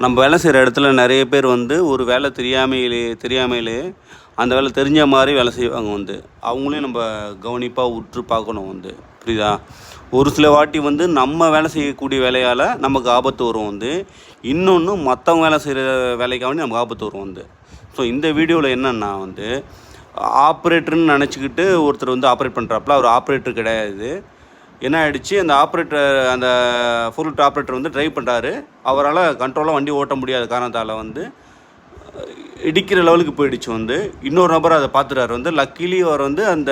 நம்ம வேலை செய்கிற இடத்துல நிறைய பேர் வந்து ஒரு வேலை தெரியாமையிலே அந்த வேலை தெரிஞ்ச மாதிரி வேலை செய்வாங்க வந்து. அவங்களையும் நம்ம கவனிப்பாக உற்று பார்க்கணும் வந்து. புரியுதா? ஒரு சில வாட்டி வந்து நம்ம வேலை செய்யக்கூடிய வேலையால் நமக்கு ஆபத்து வரும் வந்து. இன்னொன்று மற்றவங்க வேலை செய்கிற வேலைக்காக நமக்கு ஆபத்து வரும் வந்து. ஸோ இந்த வீடியோவில் என்னென்னா வந்து, ஆப்ரேட்டர்னு நினச்சிக்கிட்டு ஒருத்தர் வந்து ஆப்ரேட் பண்ணுறாப்புல. அவர் ஆப்ரேட்டர் கிடையாது. என்ன ஆகிடுச்சு, அந்த ஃபோர்க்லிஃப்ட் ஆப்ரேட்டர் வந்து ட்ரைவ் பண்ணுறாரு. அவரால் கண்ட்ரோலாக வண்டி ஓட்ட முடியாத காரணத்தால் வந்து இடிக்கிற லெவலுக்கு போயிடுச்சு வந்து. இன்னொரு நபர் அதை பார்த்துட்டார் வந்து. லக்கிலி அவர் வந்து அந்த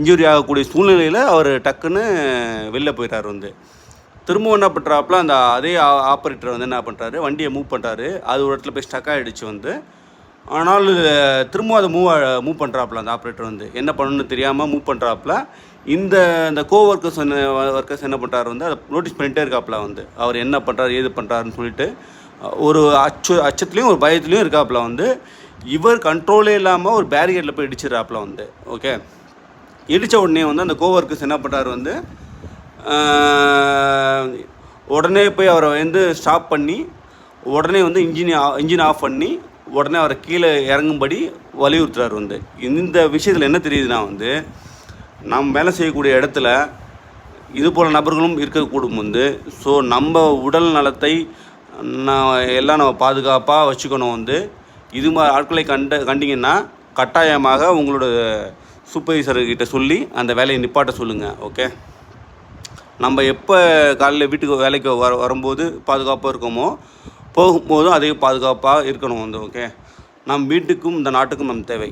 இன்ஜுரி ஆகக்கூடிய சூழ்நிலையில் அவர் டக்குன்னு வெளில போயிட்டார் வந்து. திரும்பவும் என்ன பண்ணுறாப்புல, அதே ஆப்ரேட்டர் வந்து என்ன பண்ணுறாரு, வண்டியை மூவ் பண்ணுறாரு. அது ஒரு இடத்துல போய் ஸ்டக் ஆகிடுச்சு வந்து. ஆனால் திரும்பவும் அதை மூவ் பண்ணுறாப்புல. அந்த ஆப்ரேட்டர் வந்து என்ன பண்ணணும்னு தெரியாமல் மூவ் பண்ணுறாப்புல. இந்த ஒர்க்கர்ஸ் என்ன பண்ணுறாரு வந்து, அதை நோட்டீஸ் பண்ணிகிட்டே இருக்காப்புல வந்து. அவர் என்ன பண்ணுறாரு ஏது பண்ணுறாருன்னு சொல்லிட்டு ஒரு அச்சத்துலேயும் ஒரு பயத்துலேயும் இருக்காப்புல வந்து. இவர் கண்ட்ரோலே இல்லாமல் ஒரு பேரிகேட்டில் போய் இடிச்சிடறாப்புல வந்து. ஓகே, இடித்த உடனே வந்து அந்த கோவர்க்கர்ஸ் என்ன பண்ணுறாரு வந்து, உடனே போய் அவரை வந்து ஸ்டாப் பண்ணி உடனே வந்து இன்ஜின் ஆஃப் பண்ணி உடனே அவரை கீழே இறங்கும்படி வலியுறுத்துறாரு வந்து. இந்த விஷயத்தில் என்ன தெரியுதுன்னா வந்து, நம்ம வேலை செய்யக்கூடிய இடத்துல இது போல் நபர்களும் இருக்கக்கூடும் வந்து. ஸோ நம்ம உடல் நலத்தை எல்லாம் நம்ம பாதுகாப்பாக வச்சுக்கணும் வந்து. இது மாதிரி ஆட்களை கண்டிங்கன்னா கட்டாயமாக உங்களோட சூப்பர்வைசர்கிட்ட சொல்லி அந்த வேலையை நிப்பாட்ட சொல்லுங்கள். ஓகே, நம்ம எப்போ காலையில் வீட்டுக்கு வேலைக்கு வரும்போது பாதுகாப்பாக இருக்கோமோ, போகும்போதும் அதே பாதுகாப்பாக இருக்கணும் வந்து. ஓகே, நம் வீட்டுக்கும் இந்த நாட்டுக்கும் நம் தேவை.